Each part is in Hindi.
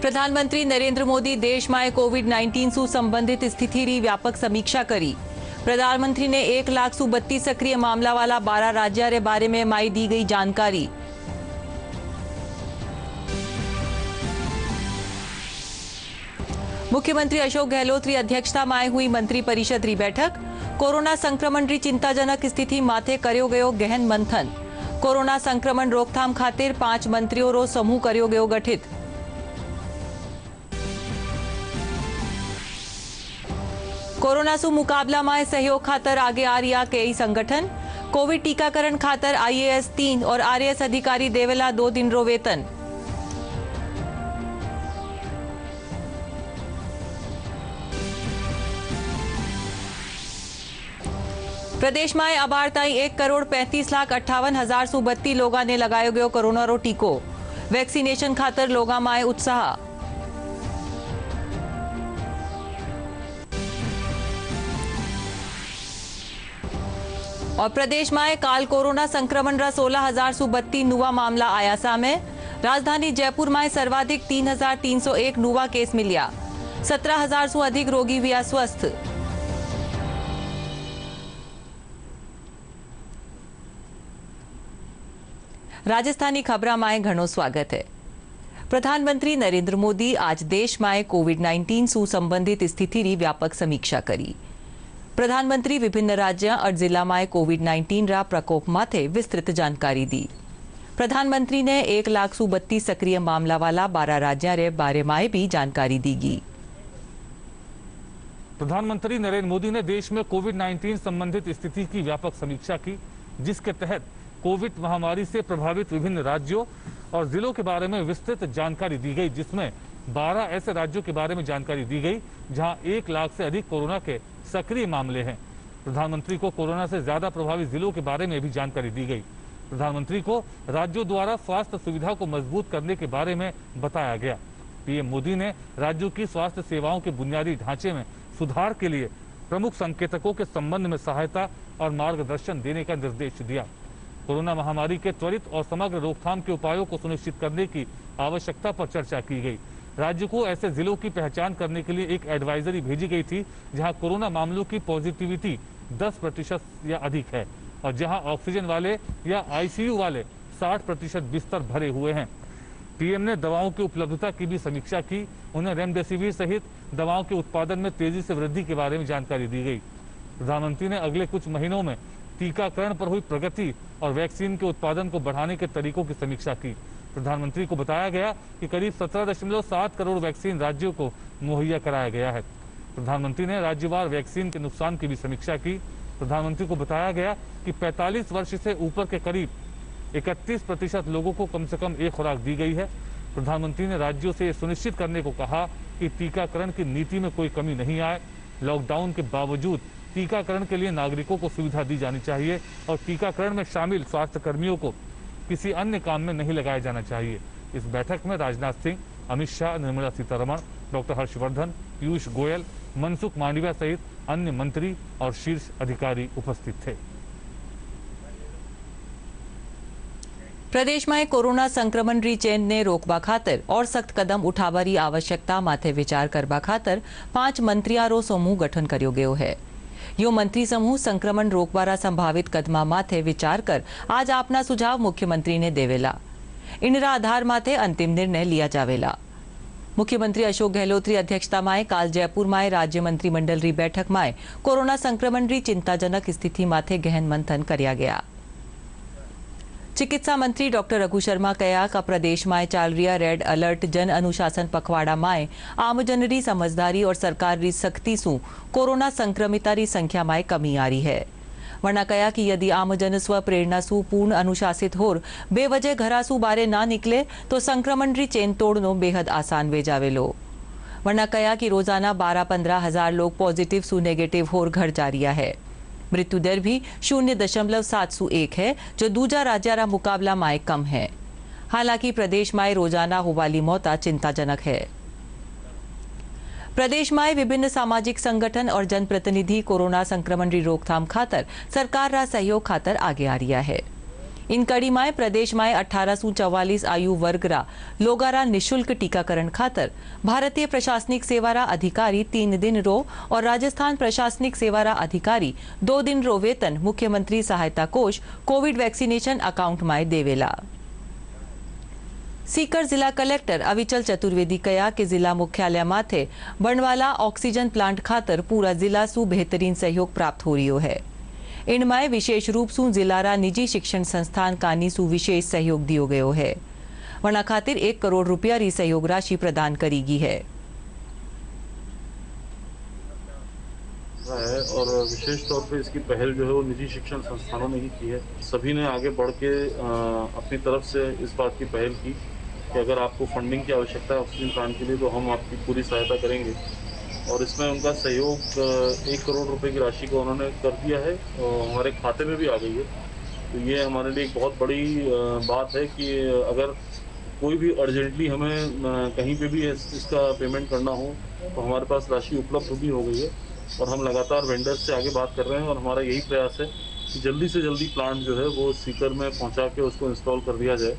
प्रधानमंत्री नरेंद्र मोदी देश में कोविड-19 से संबंधित स्थिति री व्यापक समीक्षा करी। प्रधानमंत्री ने 1,32 सक्रिय मामला वाला 12 राज्य रे बारे में माई दी गई जानकारी। मुख्यमंत्री अशोक गहलोत री अध्यक्षता में हुई मंत्री परिषद री बैठक। कोरोना संक्रमण री चिंताजनक स्थिति माथे कर्यो गयो गहन मंथन। कोरोना संक्रमण रोकथाम खातिर 5 मंत्रियों रो समूह कर्यो गयो गठित। कोरोना से मुकाबला में सहयोग खातर आगे आ रहा कई संगठन। कोविड टीकाकरण खातर IAS 3 और RAS अधिकारी देवेला 2 दिन रो वेतन। प्रदेश में अबार ताई 1,35,58,000 से 32 लोगों ने लगायो गयो कोरोना रो टीको। वैक्सीनेशन खातर लोगों में उत्साह। और प्रदेश में काल कोरोना संक्रमण रा 16,000 से 32 नुवा मामला आया सामे। राजधानी जयपुर में सर्वाधिक 3,301 नुवा केस मिलिया। 17,000 से अधिक रोगी हुआ स्वस्थ। राजस्थानी खबरा में घणो स्वागत है। प्रधानमंत्री नरेंद्र मोदी आज देश में कोविड-19 से संबंधित स्थिति री व्यापक समीक्षा करी। प्रधानमंत्री विभिन्न राज्य और जिला में कोविड-19 रा प्रकोप माथे विस्तृत जानकारी दी। प्रधानमंत्री ने 1,32 सक्रिय मामला वाला 12 राज्य रे बारे में भी जानकारी दी गई। प्रधानमंत्री नरेंद्र मोदी ने देश में कोविड-19 संबंधित स्थिति की व्यापक समीक्षा की, जिसके तहत कोविड महामारी से प्रभावित विभिन्न राज्यों और जिलों के बारे में विस्तृत जानकारी दी गई, जिसमें 12 ऐसे राज्यों के बारे में जानकारी दी गई जहां 1 लाख से अधिक कोरोना के सक्रिय मामले हैं। प्रधानमंत्री को कोरोना से ज्यादा प्रभावित जिलों के बारे में भी जानकारी दी गई। प्रधानमंत्री को राज्यों द्वारा स्वास्थ्य सुविधा को मजबूत करने के बारे में बताया गया। पीएम मोदी ने राज्यों की स्वास्थ्य सेवाओं के बुनियादी ढांचे में सुधार के लिए प्रमुख संकेतकों के संबंध में सहायता और मार्गदर्शन देने का निर्देश दिया। कोरोना महामारी के त्वरित और समग्र रोकथाम के उपायों को सुनिश्चित करने की आवश्यकता पर चर्चा की गई। राज्य को ऐसे जिलों की पहचान करने के लिए एक एडवाइजरी भेजी गई थी जहां कोरोना मामलों की पॉजिटिविटी 10% या अधिक है और जहां ऑक्सीजन वाले या ICU वाले 60% बिस्तर भरे हुए हैं। पीएम ने दवाओं की उपलब्धता की भी समीक्षा की। उन्हें रेमडेसिविर सहित दवाओं के उत्पादन में तेजी से वृद्धि के बारे में जानकारी दी गई। प्रधानमंत्री ने अगले कुछ महीनों में टीकाकरण पर हुई प्रगति और वैक्सीन के उत्पादन को बढ़ाने के तरीकों की समीक्षा की। प्रधानमंत्री को बताया गया कि करीब 17.7 करोड़ वैक्सीन राज्यों को मुहैया कराया गया है। प्रधानमंत्री ने राज्यवार वैक्सीन के नुकसान की भी समीक्षा की। प्रधानमंत्री को बताया गया कि 45 वर्ष से ऊपर के करीब 31% लोगों को कम से कम एक खुराक दी गई है। प्रधानमंत्री ने राज्यों से सुनिश्चित करने को कहा कि टीकाकरण की नीति में कोई कमी नहीं आए। लॉकडाउन के बावजूद टीकाकरण के लिए नागरिकों को सुविधा दी जानी चाहिए और टीकाकरण में शामिल स्वास्थ्य कर्मियों को किसी अन्य काम में नहीं लगाया जाना चाहिए। इस बैठक में राजनाथ सिंह, अमित शाह, निर्मला सीतारमण, डॉक्टर हर्षवर्धन, पीयूष गोयल, मनसुख मांडविया सहित अन्य मंत्री और शीर्ष अधिकारी उपस्थित थे। प्रदेश में कोरोना संक्रमण री चेन ने रोकवा खातर और सख्त कदम उठावा री आवश्यकता माथे विचार करवा खातर 5 मंत्रियों रो समूह गठन कर्यो गयो है। यो मंत्री समूह संक्रमण रोकवारा संभावित कदमा माथे विचार कर आज अपना सुझाव मुख्यमंत्री ने देवेला। इनरा आधार माथे अंतिम निर्णय लिया जावेला। मुख्यमंत्री अशोक गहलोत री अध्यक्षता में काल जयपुर में राज्य मंत्रिमंडल री बैठक में कोरोना संक्रमण री चिंताजनक स्थिति माथे गहन मंथन कर्या गया। चिकित्सा मंत्री डॉक्टर रघु शर्मा कहा कि प्रदेश में चाल रहा रेड अलर्ट जन अनुशासन पखवाड़ा में आमजन री समझदारी और सरकार री सख्ती से कोरोना संक्रमिता री संख्या में कमी आ रही है। वरना कहा कि यदि आमजन स्व प्रेरणा से पूर्ण अनुशासित होर बेवजह घरा सु बारे ना निकले तो संक्रमण री चेन तोड़नो बेहद आसान वे जावेलो। वरना कहा कि रोजाना 12-15 हजार लोग पॉजिटिव सु नेगेटिव होर घर जा रहा है। मृत्यु दर भी 0.701 है, जो दूजा राज्य मुकाबला में कम है। हालांकि प्रदेश में रोजाना होवाली मौता चिंताजनक है। प्रदेश में विभिन्न सामाजिक संगठन और जनप्रतिनिधि कोरोना संक्रमण की रोकथाम खातर सरकार रा सहयोग खातर आगे आ रहा है। इन कड़ी में प्रदेश में 1844 आयु वर्गरा लोगारा निशुल्क टीकाकरण खातर भारतीय प्रशासनिक सेवारा अधिकारी 3 दिन रो और राजस्थान प्रशासनिक सेवारा अधिकारी 2 दिन रो वेतन मुख्यमंत्री सहायता कोष कोविड वैक्सीनेशन अकाउंट में देवेला। सीकर जिला कलेक्टर अविचल चतुर्वेदी कया कि जिला मुख्यालय माथे बनवाला ऑक्सीजन प्लांट खातर पूरा जिला सु बेहतरीन सहयोग प्राप्त हो रही है। इनमें विशेष रूप से जिलारा निजी शिक्षण संस्थान कानी सु विशेष सहयोग दियो गयो है। वना खातिर 1 करोड़ रुपया री सहयोग राशि प्रदान करी गई है। और विशेष तौर पे इसकी पहल जो है वो निजी शिक्षण संस्थानों ने ही की है। सभी ने आगे बढ़ के अपनी तरफ से इस बात की पहल की कि अगर आपको फंडिंग की आवश्यकता है ऑक्सीजन प्लांट के लिए तो हम आपकी पूरी सहायता करेंगे, और इसमें उनका सहयोग 1 करोड़ रुपए की राशि को उन्होंने कर दिया है और हमारे खाते में भी आ गई है। तो ये हमारे लिए एक बहुत बड़ी बात है कि अगर कोई भी अर्जेंटली हमें कहीं पे भी इसका पेमेंट करना हो तो हमारे पास राशि उपलब्ध भी हो गई है, और हम लगातार वेंडर्स से आगे बात कर रहे हैं और हमारा यही प्रयास है कि जल्दी से जल्दी प्लांट जो है वो सीकर में पहुंचा के उसको इंस्टॉल कर दिया जाए।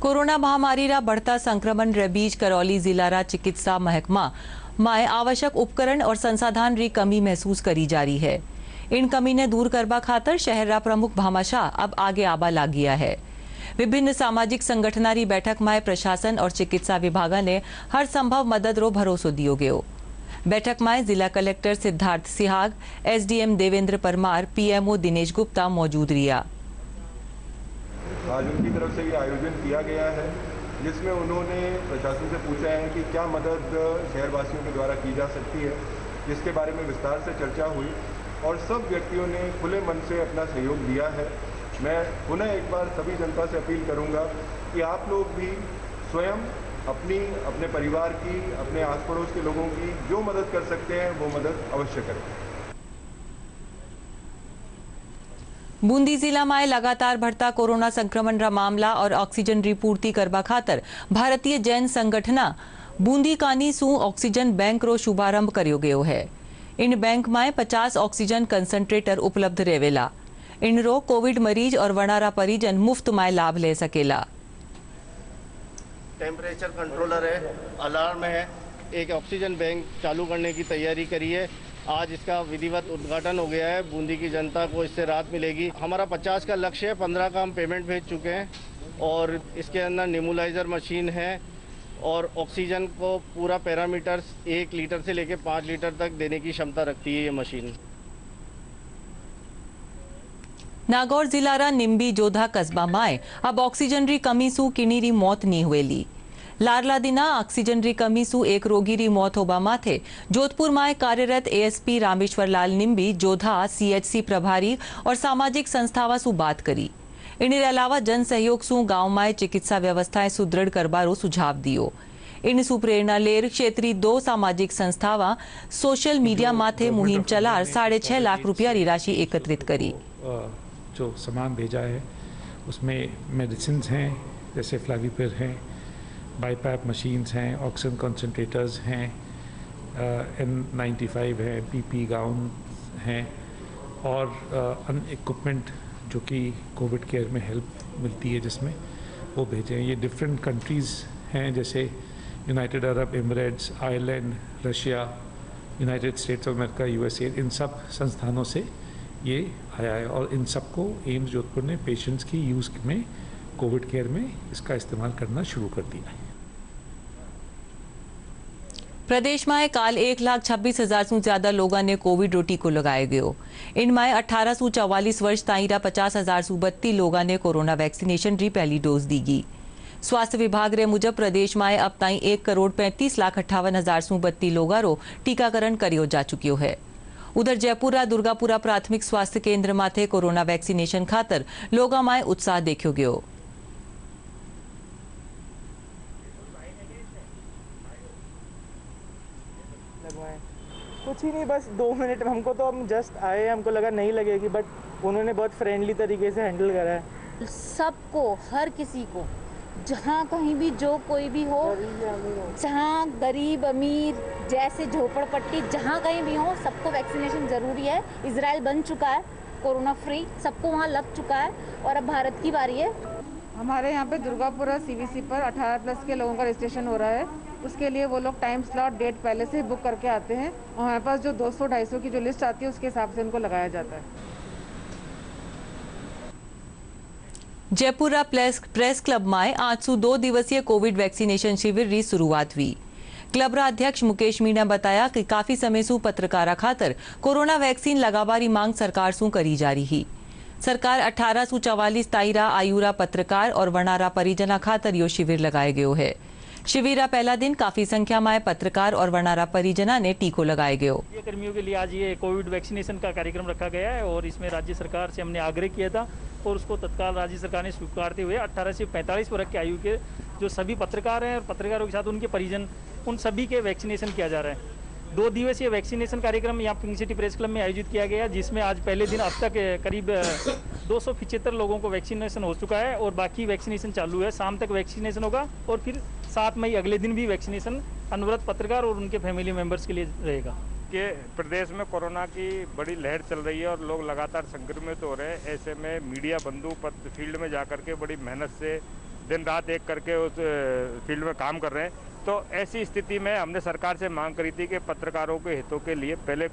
कोरोना महामारी रा बढ़ता संक्रमण रे बीच करौली जिला रा चिकित्सा महकमा में आवश्यक उपकरण और संसाधन री कमी महसूस करी जा रही है। इन कमी ने दूर करवा खातर शहर रा प्रमुख भामाशाह अब आगे आबा लाग गया है। विभिन्न सामाजिक संगठनारी बैठक में प्रशासन और चिकित्सा विभाग ने हर संभव मदद रो भरोसो दियो गयो। बैठक में जिला collector Siddharth Sihag, SDM Devendra Parmar, PMO Dinesh Gupta मौजूद रिया। आज उनकी तरफ से ये आयोजन किया गया है जिसमें उन्होंने प्रशासन से पूछा है कि क्या मदद शहरवासियों के द्वारा की जा सकती है, जिसके बारे में विस्तार से चर्चा हुई और सब व्यक्तियों ने खुले मन से अपना सहयोग दिया है। मैं पुनः एक बार सभी जनता से अपील करूंगा कि आप लोग भी स्वयं अपने परिवार की, अपने आस पड़ोस के लोगों की जो मदद कर सकते हैं वो मदद अवश्य करें। बूंदी जिला में लगातार बढ़ता कोरोना संक्रमण रा मामला और ऑक्सीजन री पूर्ति करवा खातर भारतीय जैन संगठना बूंदी कानी सु ऑक्सीजन बैंक रो शुभारंभ कर्यो गयो है। इन बैंक में 50 ऑक्सीजन कंसंट्रेटर उपलब्ध रहेला। इन रो कोविड मरीज और वनारा परिजन मुफ्त में लाभ ले सकेला। टेम्परेचर कंट्रोलर है, अलार्म है, एक ऑक्सीजन बैंक चालू करने की तैयारी करी है। आज इसका विधिवत उद्घाटन हो गया है। बूंदी की जनता को इससे राहत मिलेगी। हमारा 50 का लक्ष्य है, 15 का हम पेमेंट भेज चुके हैं और इसके अंदर नेबुलाइजर मशीन है और ऑक्सीजन को पूरा पैरामीटर 1 लीटर से लेकर 5 लीटर तक देने की क्षमता रखती है ये मशीन। नागौर जिला रा निम्बी जोधा कस्बा में अब ऑक्सीजन री कमी सु किनी री मौत नहीं हुएली। लारला दिना ऑक्सीजन री कमी सु एक रोगी री मौत होबा माथे जोधपुर में कार्यरत एएसपी रामेश्वर लाल निम्बी जोधा सीएचसी प्रभारी और सामाजिक संस्थावा सु बात करी। इन अलावा जन सहयोग सु गांव में चिकित्सा व्यवस्थाएं सुदृढ़ करबारो सुझाव दियो। इन सुप्रेरणा लेर क्षेत्रीय 2 सामाजिक संस्थावा सोशल मीडिया माथे मुहिम चलार 6.5 लाख रुपया री राशि एकत्रित करी। जो सामान भेजा है उसमें मेडिसिन हैं जैसे फ्लाविपिर हैं, बाईपैप मशीन्स हैं, ऑक्सीजन कंसंट्रेटर्स हैं, N95 है, पीपी गाउन हैं और अन्य इक्विपमेंट जो कि कोविड केयर में हेल्प मिलती है जिसमें वो भेजे हैं। ये डिफरेंट कंट्रीज़ हैं जैसे United Arab Emirates, Ireland, Russia, United States of America, USA, इन सब संस्थानों से ये आया है और इन सबको एम्स जोधपुर ने पेशेंट्स की यूज़ में कोविड केयर में इसका इस्तेमाल करना शुरू कर दिया है। प्रदेश में काल 1,26,000 से ज्यादा लोगों ने कोविड ड्यूटी को लगाए गयो। इनमें 18 से 44 वर्ष ताईरा 50,000 से 32 लोगों ने कोरोना वैक्सीनेशन री पहली डोज दी गई। स्वास्थ्य विभाग रे मुजब प्रदेश में अब ताई 1,35,58,000 से 32 लोगों रो टीकाकरण करियो जा चुक्यो है। उधर जयपुरा दुर्गापुरा प्राथमिक स्वास्थ्य केंद्र माथे कोरोना वैक्सीनेशन खातर लोगों में उत्साह देखो गयो। कुछ ही नहीं, बस 2 मिनट। हमको तो हम जस्ट आए, हमको लगा नहीं लगेगी, बट उन्होंने बहुत फ्रेंडली तरीके से हैंडल करा है। सबको, हर किसी को, जहाँ कहीं भी जो कोई भी हो, जहाँ गरीब अमीर जैसे झोपड़पट्टी जहाँ कहीं भी हो, सबको वैक्सीनेशन ज़रूरी है। इजराइल बन चुका है कोरोना फ्री, सबको वहाँ लग चुका है और अब भारत की बारी है। हमारे यहाँ पे दुर्गापुरा सीवीसी पर 18+ के लोगों का रजिस्ट्रेशन हो रहा है। उसके लिए वो लोग टाइम स्लॉट डेट पहले से बुक करके आते हैं और हमारे पास जो 200-250 की जो लिस्ट आती है उसके हिसाब से उनको लगाया जाता है। जयपुरा प्रेस क्लब में आज से 2 दिवसीय कोविड वैक्सीनेशन शिविर की शुरुआत हुई। क्लब अध्यक्ष मुकेश मीणा बताया कि काफी समय से पत्रकारा खातर कोरोना वैक्सीन लगावारी मांग सरकार से करी जा रही। सरकार 1844 ताईरा आयुरा पत्रकार और वनारा परिजना खातर यो शिविर लगाए गयो है। शिविर पहला दिन काफी संख्या में पत्रकार और वनारा परिजना ने टीको लगाए गयो। कर्मियों के लिए आज ये कोविड वैक्सीनेशन का कार्यक्रम रखा गया है और इसमें राज्य सरकार से हमने आग्रह किया था और उसको तत्काल राज्य सरकार ने स्वीकारते हुए 18 से 45 वर्ष की आयु के जो सभी पत्रकार हैं और पत्रकारों के साथ उनके परिजन, उन सभी के वैक्सीनेशन किया जा रहा है। 2 दिवसीय वैक्सीनेशन कार्यक्रम यहाँ पिंक सिटी प्रेस क्लब में आयोजित किया गया, जिसमें आज पहले दिन अब तक करीब 275 लोगों को वैक्सीनेशन हो चुका है और बाकी वैक्सीनेशन चालू है। शाम तक वैक्सीनेशन होगा और फिर 7 मई अगले दिन भी वैक्सीनेशन अनवरत पत्रकार और उनके फैमिली मेंबर्स के लिए रहेगा। कि प्रदेश में कोरोना की बड़ी लहर चल रही है और लोग लगातार संक्रमित हो रहे हैं। ऐसे में मीडिया बंधु फील्ड में जा करके बड़ी मेहनत से दिन रात एक करके उस फील्ड में काम कर रहे हैं। तो ऐसी स्थिति में हमने सरकार से मांग करी थी कि पत्रकारों के हितों के लिए पहले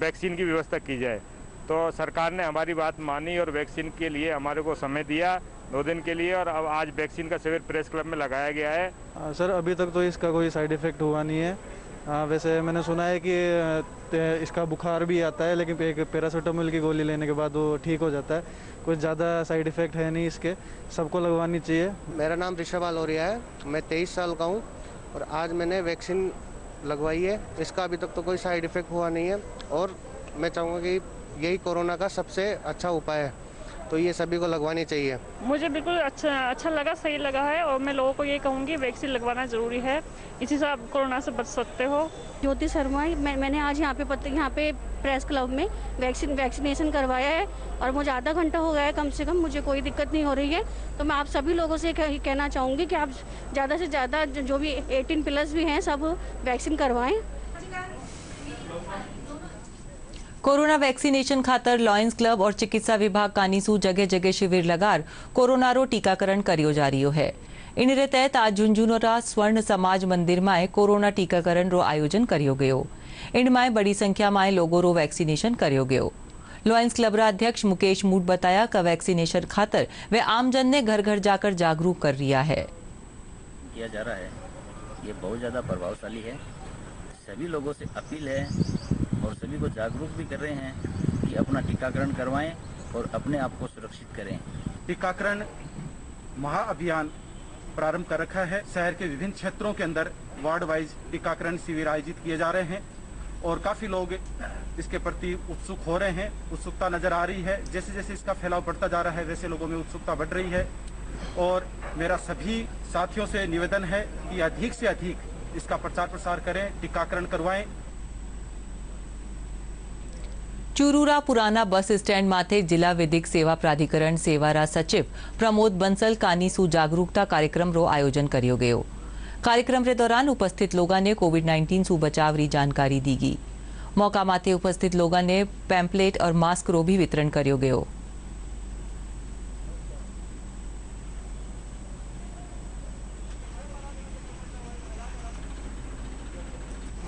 वैक्सीन की व्यवस्था की जाए। तो सरकार ने हमारी बात मानी और वैक्सीन के लिए हमारे को समय दिया 2 दिन के लिए और अब आज वैक्सीन का शिविर प्रेस क्लब में लगाया गया है। सर अभी तक तो इसका कोई साइड इफ़ेक्ट हुआ नहीं है। वैसे मैंने सुना है कि इसका बुखार भी आता है, लेकिन एक पैरासीटामोल की गोली लेने के बाद वो ठीक हो जाता है। कुछ ज़्यादा साइड इफ़ेक्ट है नहीं इसके, सबको लगवानी चाहिए। मेरा नाम ऋषभ आलोरिया है, मैं 23 साल का हूँ और आज मैंने वैक्सीन लगवाई है। इसका अभी तक तो कोई साइड इफ़ेक्ट हुआ नहीं है और मैं चाहूँगा कि यही कोरोना का सबसे अच्छा उपाय है, तो ये सभी को लगवानी चाहिए। मुझे बिल्कुल अच्छा लगा, सही लगा है और मैं लोगों को ये कहूँगी वैक्सीन लगवाना ज़रूरी है, इसी से आप कोरोना से बच सकते हो। ज्योति शर्मा, मैंने आज यहाँ पे प्रेस क्लब में वैक्सीनेशन करवाया है और मुझे आधा घंटा हो गया है कम से कम, मुझे कोई दिक्कत नहीं हो रही है। तो मैं आप सभी लोगों से कहना चाहूँगी कि आप ज़्यादा से ज़्यादा जो भी 18+ भी हैं सब वैक्सीन करवाएं। कोरोना वैक्सीनेशन खातर लॉयंस क्लब और चिकित्सा विभाग कानीसू जगह जगह शिविर लगार कोरोना रो टीकाकरण करियो जा रही है। इन तहत आज झुंझुनूरा स्वर्ण समाज मंदिर में कोरोना टीकाकरण रो आयोजन करियो गयो। इन में बड़ी संख्या में लोगों रो वैक्सीनेशन करियो गयो। लॉयंस क्लब अध्यक्ष मुकेश मूड बताया कि वैक्सीनेशन खातर वे आमजन ने घर घर जाकर जागरूक कर रिया है। किया जा रहा है, ये बहुत ज़्यादा प्रभावशाली है। सभी लोगों से अपील है और सभी को जागरूक भी कर रहे हैं कि अपना टीकाकरण करवाएं और अपने आप को सुरक्षित करें। टीकाकरण महाअभियान प्रारंभ कर रखा है। शहर के विभिन्न क्षेत्रों के अंदर वार्ड वाइज टीकाकरण शिविर आयोजित किए जा रहे हैं और काफ़ी लोग इसके प्रति उत्सुक हो रहे हैं। उत्सुकता नज़र आ रही है। जैसे जैसे इसका फैलाव बढ़ता जा रहा है वैसे लोगों में उत्सुकता बढ़ रही है और मेरा सभी साथियों से निवेदन है कि अधिक से अधिक इसका प्रचार प्रसार करें, टीकाकरण करवाएं। चूरूरा पुराना बस स्टैंड माथे जिला विधिक सेवा प्राधिकरण सेवारा सचिव प्रमोद बंसल कानीसू जागरूकता कार्यक्रम रो आयोजन करियो गयो। कार्यक्रम के दौरान उपस्थित लोगों ने कोविड-19 से बचाव री जानकारी दी गई। मौका माथे उपस्थित लोगों ने पैम्पलेट और मास्क रो भी वितरण करियो गयो।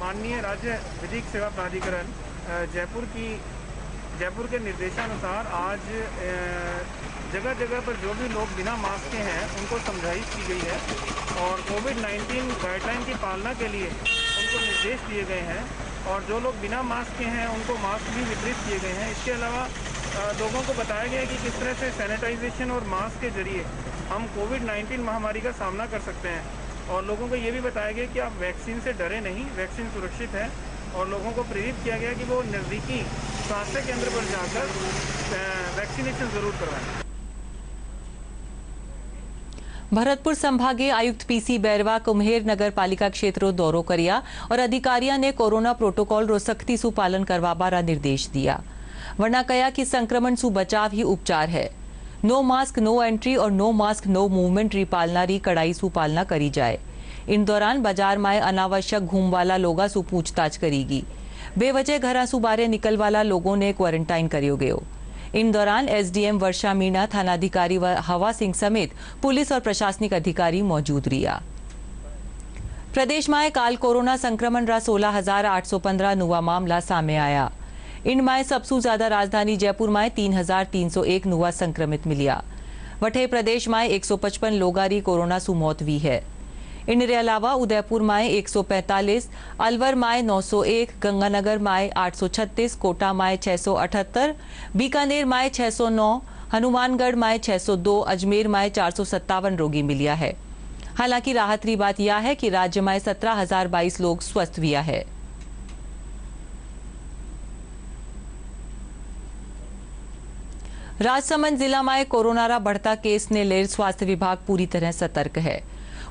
माननीय राज्य विधिक सेवा प्राधिकरण जयपुर के निर्देशानुसार आज जगह जगह पर जो भी लोग बिना मास्क के हैं उनको समझाइश की गई है और कोविड-19 गाइडलाइन की पालना के लिए उनको निर्देश दिए गए हैं और जो लोग बिना मास्क के हैं उनको मास्क भी वितरित किए गए हैं। इसके अलावा लोगों को बताया गया है कि किस तरह से सैनिटाइजेशन और मास्क के जरिए हम कोविड-19 महामारी का सामना कर सकते हैं और लोगों को ये भी बताया गया कि आप वैक्सीन से डरे नहीं, वैक्सीन सुरक्षित है और लोगों को प्रेरित किया गया कि वो नज़दीकी स्वास्थ्य केंद्र पर जाकर वैक्सीनेशन जरूर करवाएं। भरतपुर संभागीय आयुक्त पीसी बैरवा कुम्हेर नगर पालिका क्षेत्रों दौरो करिया और अधिकारियों ने कोरोना प्रोटोकॉल रो सख्ती से पालन करवाबारा निर्देश दिया। वरना कहा कि संक्रमण से बचाव ही उपचार है। नो मास्क नो एंट्री और नो मास्क नो मूवमेंट री पालना री कड़ाई से पालना करी जाए। इन दौरान बाजार में अनावश्यक घूम वाला लोगा सु पूछताछ करेगी। बेवजह घरा सु बारे निकल वाला लोगों ने क्वारंटाइन करियो गयो। इन दौरान एसडीएम वर्षा मीणा, थानाधिकारी हवा सिंह समेत पुलिस और प्रशासनिक अधिकारी मौजूद રહ્યા। प्रदेश में काल कोरोना संक्रमण रा 16,815 नुआ मामला सामे आया। इनमें सबसे ज्यादा राजधानी जयपुर में 3,301 नुआ संक्रमित मिलिया। वठे प्रदेश में 155 लोगारी कोरोना सु मौत हुई है। इनके अलावा उदयपुर में 145, अलवर में 901, गंगानगर में 836, कोटा में 678, बीकानेर में 609, हनुमानगढ़ में 602, अजमेर में 457 रोगी मिलिया है। हालांकि राहत की बात यह है कि राज्य में 17,022 लोग स्वस्थ हुआ है। राजसमंद जिला में कोरोना रा बढ़ता केस ने लेकर स्वास्थ्य विभाग पूरी तरह सतर्क है।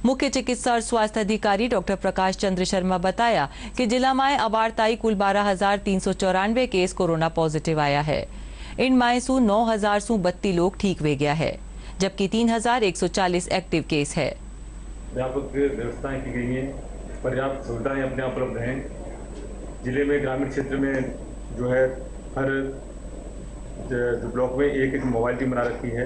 मुख्य चिकित्सा और स्वास्थ्य अधिकारी डॉक्टर प्रकाश चंद्र शर्मा बताया कि जिला में अबारताई कुल 12,394 केस कोरोना पॉजिटिव आया है। इनमें से 9,032 लोग ठीक हुए गया है, जबकि 3,140 एक्टिव केस है। व्यापक व्यवस्थाएं की गई हैं, पर्याप्त सुविधाएं अपने आप उपलब्ध हैं। जिले में ग्रामीण क्षेत्र में जो है हर जो ब्लॉक में एक मोबाइल टीम बना रखी है।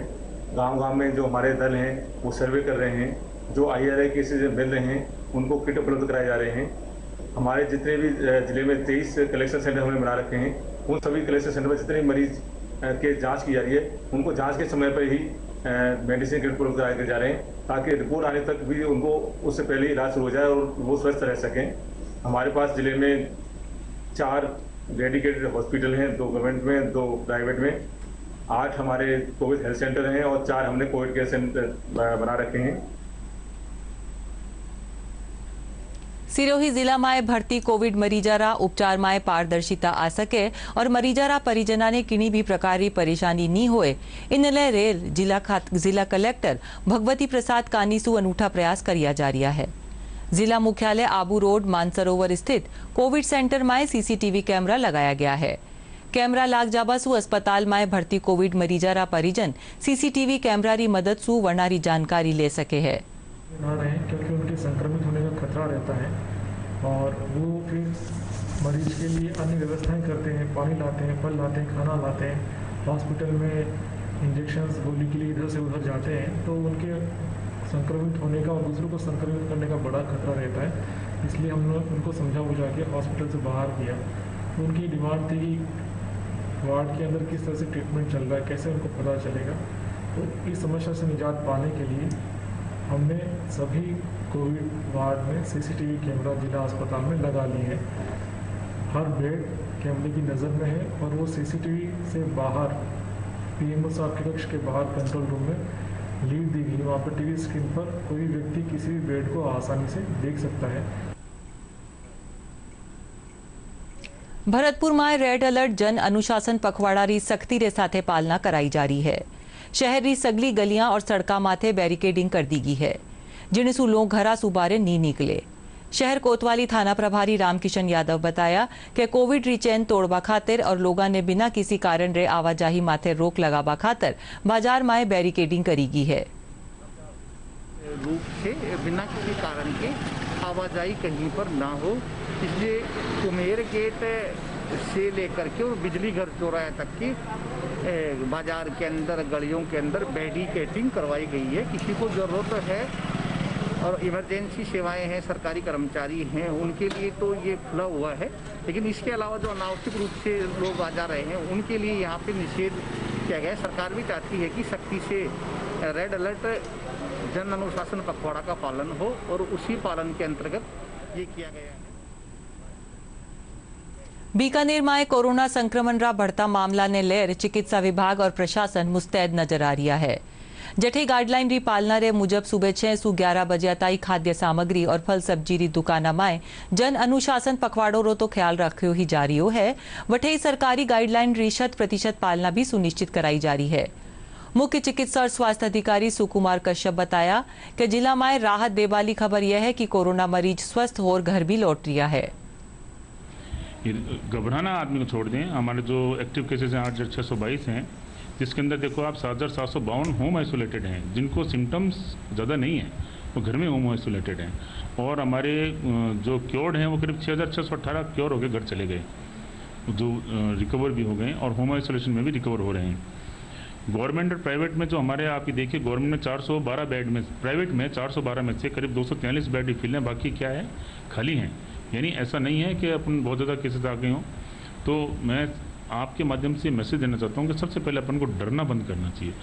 गांव-गांव में जो हमारे दल हैं वो सर्वे कर रहे हैं। जो IRI केसेज मिल रहे हैं उनको किट उपलब्ध कराए जा रहे हैं। हमारे जितने भी जिले में 23 कलेक्शन सेंटर हमने बना रखे हैं, उन सभी कलेक्शन सेंटर में जितने मरीज के जांच की जा रही है उनको जांच के समय पर ही मेडिसिन किट उपलब्ध कराए जा रहे हैं, ताकि रिपोर्ट आने तक भी उनको उससे पहले इलाज शुरू हो जाए और वो स्वस्थ रह सकें। हमारे पास जिले में 4 डेडिकेटेड हॉस्पिटल हैं, 2 गवर्नमेंट में, 2 प्राइवेट में, 8 हमारे कोविड हेल्थ सेंटर हैं और 4 हमने कोविड केयर सेंटर बना रखे हैं। सिरोही जिला में भर्ती कोविड मरीजारा उपचार में पारदर्शिता आ सके और मरीजारा परिजना ने किन्हीं भी प्रकार की परेशानी नहीं होए, इन रेल जिला कलेक्टर भगवती प्रसाद कानीसु अनूठा प्रयास करिया जा रहा है। जिला मुख्यालय आबू रोड मानसरोवर स्थित कोविड सेंटर में CCTV कैमरा लगाया गया है। कैमरा लाग जाबासु अस्पताल में भर्ती कोविड मरीजारा परिजन CCTV कैमरा की मदद से वर्णारी जानकारी ले सके है। ना रहे क्योंकि उनके संक्रमित होने का खतरा रहता है और वो फिर मरीज के लिए अन्य व्यवस्थाएं करते हैं, पानी लाते हैं, फल लाते हैं, खाना लाते हैं, हॉस्पिटल में इंजेक्शंस गोली के लिए इधर से उधर जाते हैं, तो उनके संक्रमित होने का और दूसरों को संक्रमित करने का बड़ा खतरा रहता है। इसलिए हमने उनको समझा बुझा के हॉस्पिटल से बाहर किया। तो उनकी डिमांड थी कि वार्ड के अंदर किस तरह से ट्रीटमेंट चल रहा है, कैसे उनको पता चलेगा। तो इस समस्या से निजात पाने के लिए हमने सभी कोविड वार्ड में CCTV कैमरा जिला अस्पताल में लगा लिए हैं। हर बेड कैमरे की नज़र में है और वो CCTV से बाहर PMO साहब के कक्ष के बाहर कंट्रोल रूम में लीड दी गई। वहाँ पर TV स्क्रीन पर कोई व्यक्ति किसी भी बेड को आसानी से देख सकता है। भरतपुर में रेड अलर्ट जन अनुशासन पखवाड़ा री सख्ती रे साथे पालना कराई जा रही है। शहर की सगली गलियां और सड़का माथे बैरिकेडिंग कर दी गई है, जिनसू लोग घरा सुबारे नहीं निकले। शहर कोतवाली थाना प्रभारी रामकिशन यादव बताया कि कोविड री चैन तोड़वा खातिर और लोगों ने बिना किसी कारण रे आवाजाही माथे रोक लगावा खातिर बाजार में बैरिकेडिंग करी गई है। रूप से बिना किसी कारण के आवाजाही कहीं पर ना हो, इसलिए कुमेर गेट से लेकर के और बिजली घर चौराहे तक की बाजार के अंदर गलियों के अंदर बैरिकेडिंग करवाई गई है। किसी को ज़रूरत है और इमरजेंसी सेवाएं हैं, सरकारी कर्मचारी हैं, उनके लिए तो ये खुला हुआ है, लेकिन इसके अलावा जो अनावश्यक रूप से लोग आ जा रहे हैं उनके लिए यहाँ पे निषेध किया गया है। सरकार भी चाहती है कि सख्ती से रेड अलर्ट जन अनुशासन पखवाड़ा का पालन हो और उसी पालन के अंतर्गत ये किया गया है। बीकानेर में कोरोना संक्रमण रा बढ़ता मामला ने लेर चिकित्सा विभाग और प्रशासन मुस्तैद नजर आ रहा है। जठे गाइडलाइन री पालना रे मुजब सुबह 6 से 11 बजे ताई खाद्य सामग्री और फल सब्जी री दुकाना में जन अनुशासन पखवाड़ो रो तो ख्याल रखियो ही जा रही है। वठे सरकारी गाइडलाइन री 100% पालना भी सुनिश्चित कराई जा रही है। मुख्य चिकित्सा और स्वास्थ्य अधिकारी सुकुमार कश्यप बताया कि जिला में राहत देने वाली खबर यह है कि कोरोना मरीज स्वस्थ होकर घर भी लौट रहा है। घबराना आदमी को छोड़ दें। हमारे जो एक्टिव केसेज हैं 8,622 हैं, जिसके अंदर देखो आप 7,752 होम आइसोलेटेड हैं, जिनको सिम्टम्स ज़्यादा नहीं हैं, वो घर में होम आइसोलेटेड हैं। और हमारे जो क्योर्ड हैं वो करीब 6,618 क्योर होकर घर चले गए। जो रिकवर भी हो गए और होम आइसोलेशन में भी रिकवर हो रहे हैं। गवर्नमेंट और प्राइवेट में जो हमारे आप ये देखिए, गवर्नमेंट में 412 बेड में, प्राइवेट में 412 में से करीब 243 बेड ही फिल हैं, बाकी क्या है खाली हैं। यानी ऐसा नहीं है कि अपन बहुत ज़्यादा केसेस आ गए हों। तो मैं आपके माध्यम से मैसेज देना चाहता हूँ कि सबसे पहले अपन को डरना बंद करना चाहिए।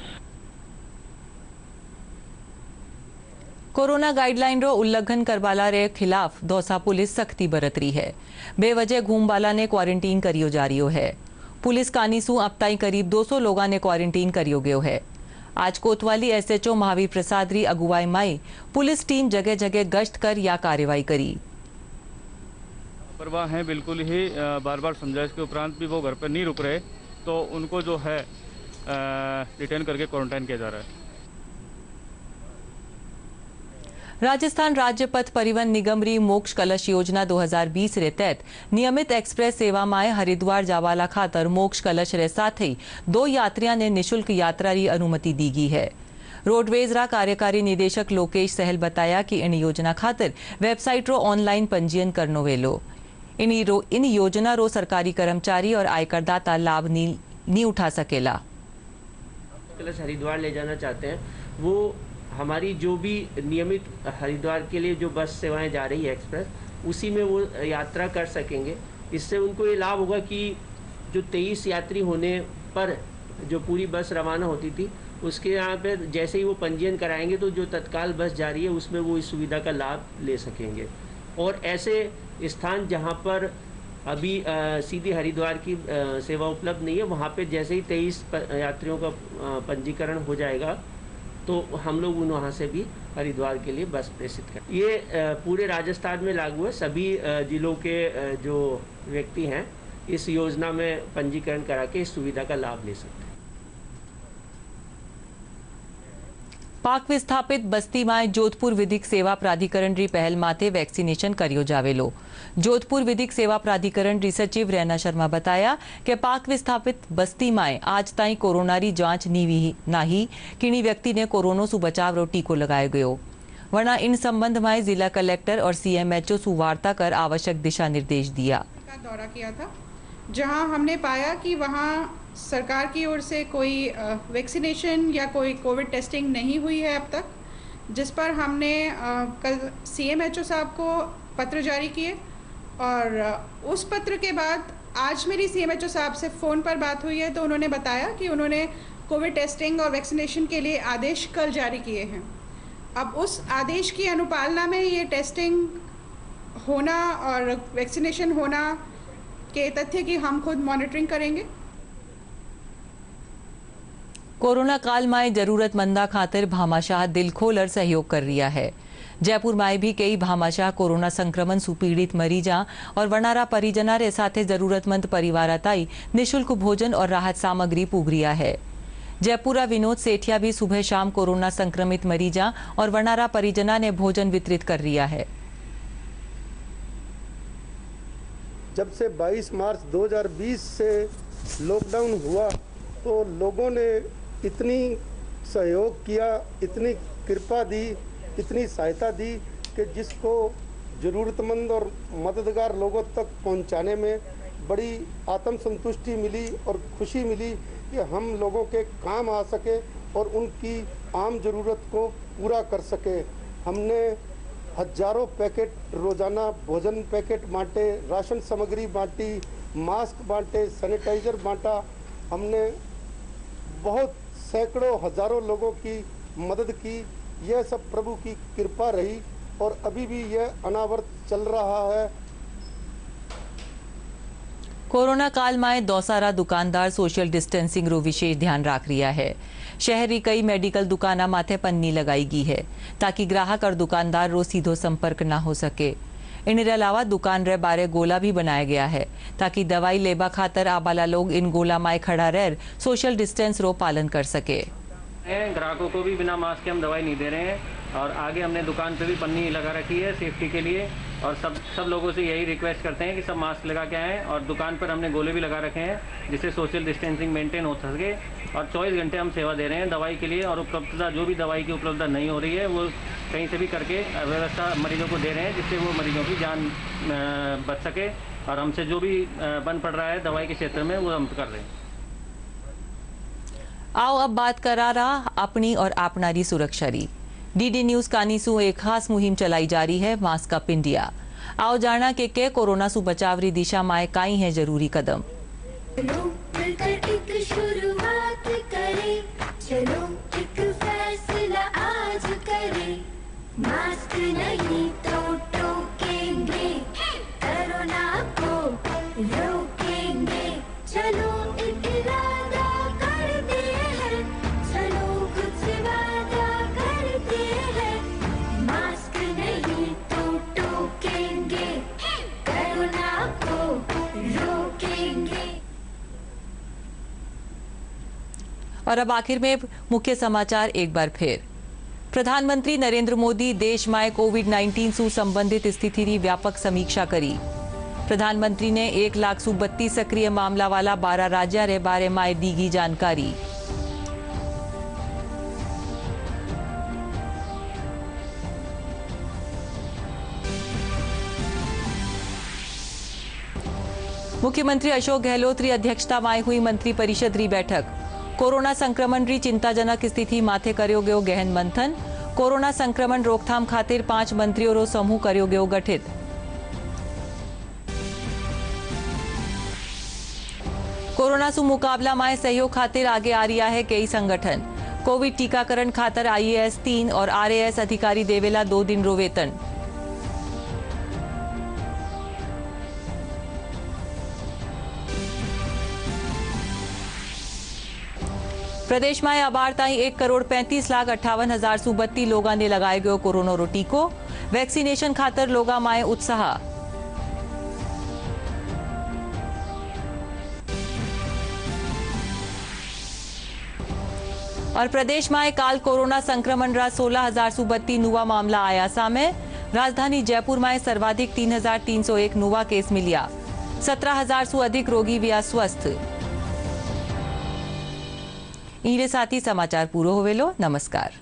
कोरोना गाइडलाइन रो उल्लंघन करवाला रे खिलाफ दौसा पुलिस सख्ती बरत रही है। बेवजह घूमवाला ने क्वारंटीन करियो जा रही है। पुलिस कानीसू अब ताई करीब 200 लोगों ने क्वारंटीन करियो गयो है। आज कोतवाली SHO महावीर प्रसाद री अगुवाई माई पुलिस टीम जगह जगह गश्त कर या कार्रवाई करी। परवाह हैं बिल्कुल ही, बार बार समझाइश के उपरांत भी वो घर पर नहीं रुक रहे, तो उनको जो है डिटेन करके क्वारंटाइन किया जा रहा है। राजस्थान राज्य पथ परिवहन निगम री मोक्ष कलश योजना 2020 रे तहत नियमित एक्सप्रेस सेवा में हरिद्वार जावाला खातर मोक्ष कलश रे साथ ही 2 यात्रियों ने निशुल्क यात्रा री अनुमति दी गई है। रोडवेज रा कार्यकारी निदेशक लोकेश सहल बताया कि इन योजना खातर वेबसाइट रो ऑनलाइन पंजीयन करनो वेलो। इन योजना रो सरकारी कर्मचारी और आयकर दाता लाभ नहीं उठा सकेला। कलश हरिद्वार ले जाना चाहते हैं, वो हमारी जो भी नियमित हरिद्वार के लिए जो बस सेवाएं जा रही है एक्सप्रेस, उसी में वो यात्रा कर सकेंगे। इससे उनको ये लाभ होगा कि जो 23 यात्री होने पर जो पूरी बस रवाना होती थी, उसके यहाँ पे जैसे ही वो पंजीयन कराएंगे तो जो तत्काल बस जा रही है उसमें वो इस सुविधा का लाभ ले सकेंगे। और ऐसे स्थान जहाँ पर अभी सीधी हरिद्वार की सेवा उपलब्ध नहीं है, वहाँ पे जैसे ही 23 यात्रियों का पंजीकरण हो जाएगा तो हम लोग वहाँ से भी हरिद्वार के लिए बस प्रेषित करें। ये पूरे राजस्थान में लागू है। सभी जिलों के जो व्यक्ति हैं इस योजना में पंजीकरण करा के इस सुविधा का लाभ ले सकते हैं। पाक विस्थापित बस्ती में जोधपुर विधिक सेवा प्राधिकरण री पहल माथे वैक्सीनेशन करियो जावेलो। जोधपुर विधिक सेवा प्राधिकरण री सचिव रैना शर्मा बताया कि पाक विस्थापित बस्ती में आज ताई कोरोना री जांच नाही किणी व्यक्ति ने कोरोना सु बचाव रो टीको लगायो गयो। वरना इन संबंध में जिला कलेक्टर और CMHO सु वार्ता कर आवश्यक दिशा निर्देश दिया। दौरा किया था जहां हमने पाया कि वहां सरकार की ओर से कोई वैक्सीनेशन या कोई कोविड टेस्टिंग नहीं हुई है अब तक, जिस पर हमने कल CMHO साहब को पत्र जारी किए और उस पत्र के बाद आज मेरी CMHO साहब से फ़ोन पर बात हुई है तो उन्होंने बताया कि उन्होंने कोविड टेस्टिंग और वैक्सीनेशन के लिए आदेश कल जारी किए हैं। अब उस आदेश की अनुपालना में ये टेस्टिंग होना और वैक्सीनेशन होना के तथ्य की हम खुद मॉनिटरिंग करेंगे। कोरोना काल में जरूरतमंदा खातिर भामाशाह दिल खोलर सहयोग कर रिया है। जयपुर में भी कई भामाशाह कोरोना संक्रमण से पीड़ित मरीजा और वनारा परिजना रे साथे जरूरतमंद परिवार ताई निशुल्क भोजन और राहत सामग्री पूग रिया है। जयपुरा विनोद सेठिया भी सुबह शाम कोरोना संक्रमित मरीजा और वनारा परिजना ने भोजन वितरित कर रिया है। जब से 22 मार्च 2020 से लॉकडाउन हुआ तो लोगों ने इतनी सहयोग किया, इतनी कृपा दी, इतनी सहायता दी कि जिसको ज़रूरतमंद और मददगार लोगों तक पहुंचाने में बड़ी आत्मसंतुष्टि मिली और खुशी मिली कि हम लोगों के काम आ सके और उनकी आम ज़रूरत को पूरा कर सके। हमने हजारों पैकेट रोज़ाना भोजन पैकेट बांटे, राशन सामग्री बांटी, मास्क बांटे, सैनिटाइज़र बांटा। हमने बहुत सैकड़ों हजारों लोगों की मदद की। यह सब प्रभु की कृपा रही और अभी भी यह अनावरत चल रहा है। कोरोना काल में दौसारा दुकानदार सोशल डिस्टेंसिंग रो विशेष ध्यान राख रिया है। शहरी कई मेडिकल दुकाना माथे पन्नी लगाई गई है ताकि ग्राहक और दुकानदार रो सीधो संपर्क ना हो सके। इनके अलावा दुकान रे बारे गोला भी बनाया गया है ताकि दवाई लेबा खातर आबाला लोग इन गोला माए खड़ा रह सोशल डिस्टेंस रो पालन कर सके। ग्राहकों को भी बिना मास्क के हम दवाई नहीं दे रहे हैं और आगे हमने दुकान पे भी पन्नी लगा रखी है सेफ्टी के लिए और सब लोगों से यही रिक्वेस्ट करते हैं कि सब मास्क लगा के आएँ और दुकान पर हमने गोले भी लगा रखे हैं जिससे सोशल डिस्टेंसिंग मेंटेन हो सके और 24 घंटे हम सेवा दे रहे हैं दवाई के लिए और उपलब्धता जो भी दवाई की उपलब्धता नहीं हो रही है वो कहीं से भी करके व्यवस्था मरीजों को दे रहे हैं जिससे वो मरीजों की जान बच सके और हमसे जो भी बन पड़ रहा है दवाई के क्षेत्र में वो हम कर रहे हैं। आओ अब बात करा रहा अपनी और आपनारी सुरक्षा री। डीडी न्यूज कानीसू एक खास मुहिम चलाई जा रही है, मास्क अप इंडिया। आओ जाना के कोरोना सु बचाव री दिशा में काई है जरूरी कदम। चलो मिलकर एक शुरुआत करें, चलो एक फैसला आज करें, मास्क नहीं तो टोकेंगे, कोरोना को रोकेंगे, चलो एक इरादा करते हैं, चलो कुछ वादा करते हैं, मास्क नहीं तो टोकेंगे, कोरोना को रोकेंगे। और अब आखिर में मुख्य समाचार एक बार फिर। प्रधानमंत्री नरेंद्र मोदी देश में कोविड-19 से संबंधित स्थिति की व्यापक समीक्षा करी। प्रधानमंत्री ने 1,32 सक्रिय मामला वाला 12 राज्य रे बारे में दी जानकारी। मुख्यमंत्री अशोक गहलोत री अध्यक्षता में हुई मंत्री परिषद री बैठक। कोरोना संक्रमण री चिंताजनक स्थिति माथे कर्यो गयो गहन मंथन। कोरोना संक्रमण रोकथाम खातिर 5 मंत्रियों रो समूह कर्यो गयो गठित। कोरोना सु मुकाबला में सहयोग खातिर आगे आ रहा है कई संगठन। कोविड टीकाकरण खातर IAS 3 और RAS अधिकारी देवेला 2 दिन रो वेतन। प्रदेश में अबार ताई 1,35,58,000 सु 32 लोगों ने लगाए गयो कोरोना रो टीको। वैक्सीनेशन खातर लोगा में उत्साह। और प्रदेश में काल कोरोना संक्रमण रा 16,000 सु 32 नुवा मामला आया सामे। राजधानी जयपुर में सर्वाधिक 3,301 नुवा केस मिलिया। 17,000 सु अधिक रोगी हुआ स्वस्थ। इनके साथ ही समाचार पूरो होवेलो। नमस्कार।